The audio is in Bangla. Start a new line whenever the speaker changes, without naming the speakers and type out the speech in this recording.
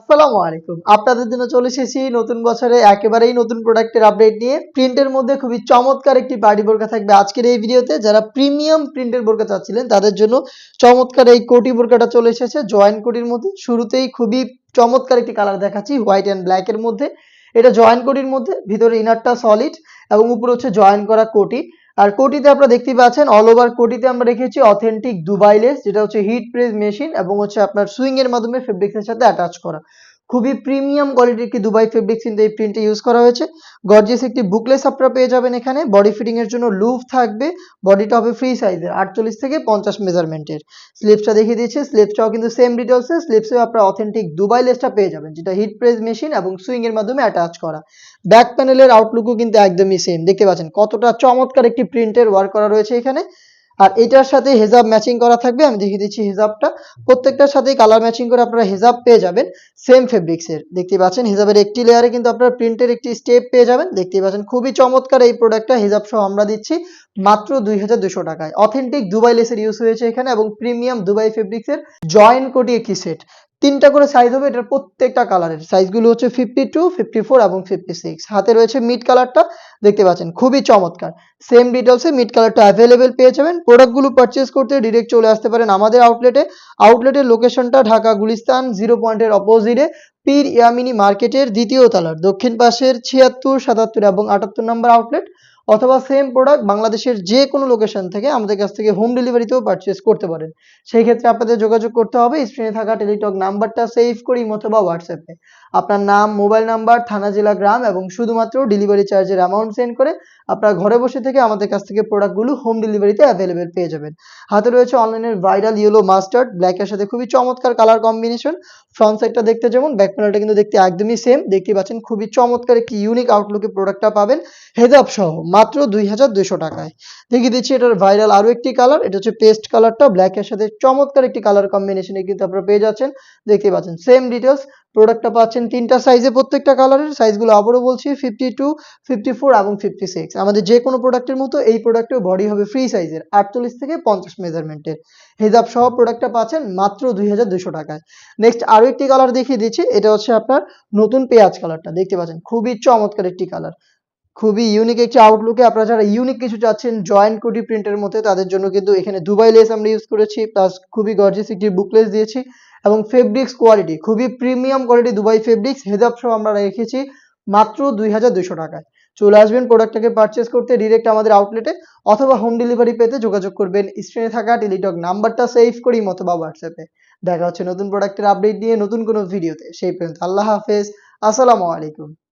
আসসালামু আলাইকুম। আপনাদের জন্য চলে এসেছি নতুন বছরে একেবারেই নতুন প্রোডাক্টের আপডেট নিয়ে। প্রিন্টের মধ্যে খুবই চমৎকার একটি পার্টি বোরকা থাকবে আজকের এই ভিডিওতে। যারা প্রিমিয়াম প্রিন্টের বোরকা চাচ্ছিলেন তাদের জন্য চমৎকার এই কোটি বোরকাটা চলে এসেছে জয়েন্ট কোটির মধ্যে। শুরুতেই খুবই চমৎকার একটি কালার দেখাচ্ছি হোয়াইট অ্যান্ড ব্ল্যাক এর মধ্যে। এটা জয়েন্ট কোটির মধ্যে, ভিতরে ইনারটা সলিড এবং উপরে হচ্ছে জয়েন্ট করা কোটি। আর কোটিতে আপনারা দেখতেই পাচ্ছেন অল ওভার কোটিতে আমরা রেখেছি অথেন্টিক দুবাই লেস, যেটা হচ্ছে হিট প্রেস মেশিন এবং হচ্ছে আপনার সুইং এর মাধ্যমে ফেব্রিক্স এর সাথে অ্যাটাচ করা। খুবই প্রিমিয়াম কোয়ালিটির একটি দুবাই ফেব্রিক্স কিন্তু এই প্রিন্টে ইউজ করা হয়েছে। গর্জিয়াস একটি বুকলেস আপনারা পেয়ে যাবেন এখানে। বডি ফিটিং এর জন্য লুপ থাকবে। বডিটা হবে ফ্রি সাইজের 48 থেকে 50 মেজারমেন্টের। স্লিপসটা দেখিয়ে দিচ্ছি, স্লিপসটাও কিন্তু সেম ডিটেলসে। স্লিপসেও আপনারা অথেন্টিক দুবাই লেসটা পেয়ে যাবেন, যেটা হিট প্রেস মেশিন এবং সুইং এর মাধ্যমে অ্যাটাচ করা। ব্যাক প্যানেলের আউটলুকও কিন্তু একদমই সেম। দেখতে পাচ্ছেন কতটা চমৎকার একটি প্রিন্টের ওয়ার্ক করা রয়েছে এখানে। আর এটার সাথে হেজাব ম্যাচিং করা থাকবে। আমি দেখিয়ে দিচ্ছি হেজাবটা। প্রত্যেকটার সাথেই কালার ম্যাচিং করে আপনারা হেজাব পেয়ে যাবেন সেম ফেব্রিক্সের। দেখতেই পাচ্ছেন হেজাবের একটি লেয়ারে কিন্তু আপনারা প্রিন্টের একটি স্টেপ পেয়ে যাবেন। দেখতেই পাচ্ছেন খুবই চমৎকার এই প্রোডাক্টটা। হেজাব সহ আমরা দিচ্ছি মাত্র 2200 টাকায়। অথেন্টিক দুবাই লেসের ইউজ হয়েছে এখানে এবং প্রিমিয়াম দুবাই ফেব্রিক্সের জয়েন্ট কোটি একটি সেট। 3টা করে সাইজ হবে এটার প্রত্যেকটা কালারের। সাইজগুলো হচ্ছে 52, 54 এবং 56। হাতে রয়েছে মিড কালারটা, দেখতে পাচ্ছেন খুবই চমৎকার। সেম ডিটেলসে মিড কালারটা অ্যাভেলেবেল পেয়ে যাবেন। প্রোডাক্টগুলো পারচেজ করতে ডিরেক্ট চলে আসতে পারেন আমাদের আউটলেটে। আউটলেটের লোকেশনটা ঢাকা গুলিস্তান 0 পয়েন্টের অপোজিটে পীর ইয়ামিনী মার্কেটের 2য় তলার দক্ষিণ পাশের 76, 77 এবং 78 নম্বর আউটলেট। অথবা সেম প্রোডাক্ট বাংলাদেশের যে কোনো লোকেশন থেকে আমাদের কাছ থেকে হোম ডেলিভারিতেও পারচেজ করতে পারেন। সেই ক্ষেত্রে আপনাদের যোগাযোগ করতে হবে স্ক্রিনে থাকা টেলিটক নাম্বারটা সেভ করি অথবা হোয়াটসঅ্যাপে আপনার নাম, মোবাইল নাম্বার, থানা, জেলা, গ্রাম এবং শুধুমাত্র ডেলিভারি চার্জের অ্যামাউন্ট সেন্ড করে আপনারা ঘরে বসে থেকে আমাদের কাছ থেকে প্রোডাক্টগুলো হোম ডেলিভারিতে অ্যাভেলেবেল পেয়ে যাবেন। হাতে রয়েছে অনলাইনের ভাইরাল ইয়েলো মাস্টার্ড ব্ল্যাকের সাথে খুবই চমৎকার কালার কম্বিনেশন। ফ্রন্ট সাইডটা দেখতে যেমন, ব্যাক প্যানেলটা কিন্তু দেখতে একদমই সেম। দেখতে পাচ্ছেন খুবই চমৎকার একটি ইউনিক আউটলুকে প্রোডাক্টটা পাবেন হেজাব সহ মাত্র 2200 টাকায়। দেখিয়ে দিচ্ছি এটার ভাইরাল আরো একটি কালার। এটা হচ্ছে পেস্ট কালারটা ব্ল্যাকের সাথে চমৎকার একটি কালার কম্বিনেশনে কিন্তু আপনারা পেয়ে যাচ্ছেন। দেখতে পাচ্ছেন সেম ডিটেলস। প্রোডাক্টটা পাচ্ছেন 3টা সাইজে, প্রত্যেকটা কালারের। সাইজগুলো আবারও বলছি 52, 54 এবং 56। আমাদের যে কোনো প্রোডাক্টের মতো এই প্রোডাক্টের বডি হবে ফ্রি সাইজের 48 থেকে 50 মেজারমেন্টের। হেজাব সহ প্রোডাক্টটা পাচ্ছেন মাত্র 2200 টাকায়। নেক্সট আরো একটি কালার দেখিয়ে দিচ্ছি। এটা হচ্ছে আপনার নতুন পেঁয়াজ কালারটা। দেখতে পাচ্ছেন খুবই চমৎকার একটি কালার। খুবই ইউনিক একটি আউটলুকে আপনারা যারা ইউনিক কিছু চাচ্ছেন জয়েন্ট কোটি প্রিন্টের মধ্যে তাদের জন্য কিন্তু এখানে দুবাই লেস আমরা ইউজ করেছি, প্লাস খুবই গর্জিয়াস একটি বুকলেস দিয়েছি এবং ফেব্রিক্স কোয়ালিটি খুবই প্রিমিয়াম কোয়ালিটি দুবাই ফেব্রিক্স হেজাব সহ আমরা রেখেছি মাত্র 2200 টাকায়। চলে আসবেন প্রোডাক্টটাকে পারচেস করতে ডিরেক্ট আমাদের আউটলেটে অথবা হোম ডেলিভারি পেতে যোগাযোগ করবেন স্ক্রিনে থাকা টেলিটক নাম্বারটা সেভ করি অথবা হোয়াটসঅ্যাপে। দেখা হচ্ছে নতুন প্রোডাক্টের আপডেট নিয়ে নতুন কোনো ভিডিওতে। সেই পর্যন্ত আল্লাহ হাফেজ, আসসালামু আলাইকুম।